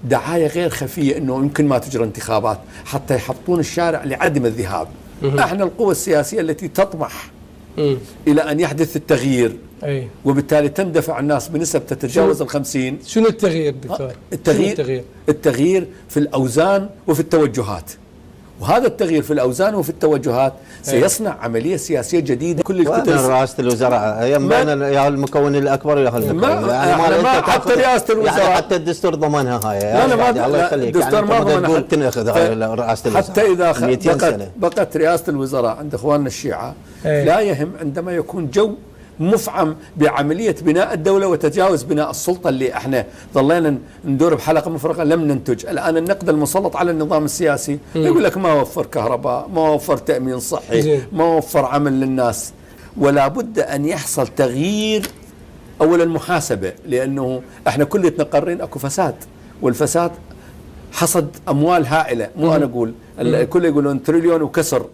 دعاية غير خفية أنه يمكن ما تجرى انتخابات حتى يحطون الشارع لعدم الذهاب. احنا القوى السياسية التي تطمح إلى أن يحدث التغيير، وبالتالي تندفع الناس بنسب تتجاوز 50. شنو التغيير دكتور؟ التغيير في الأوزان وفي التوجهات، وهذا التغيير في الأوزان وفي التوجهات سيصنع عملية سياسية جديدة. كل الكتل رئاسة الوزراء يا المكون الأكبر ويا المكون يعني حتى رئاسة الوزراء يعني حتى الدستور ضمنها هاي. لا الله يخليك، الدستور ما ضمنها. تنأخذ رئاسة الوزراء حتى إذا بقت رئاسة الوزراء عند إخواننا الشيعة لا يهم عندما يكون جو مفعم بعملية بناء الدولة وتجاوز بناء السلطة اللي احنا ظلينا ندور بحلقة مفرغة لم ننتج. الآن النقد المسلط على النظام السياسي يقول لك ما وفر كهرباء، ما وفر تأمين صحي، ما وفر عمل للناس. ولا بد أن يحصل تغيير. أولا محاسبة، لأنه احنا كلنا قارين أكو فساد، والفساد حصد أموال هائلة. مو أنا أقول، الكل يقولون تريليون وكسر.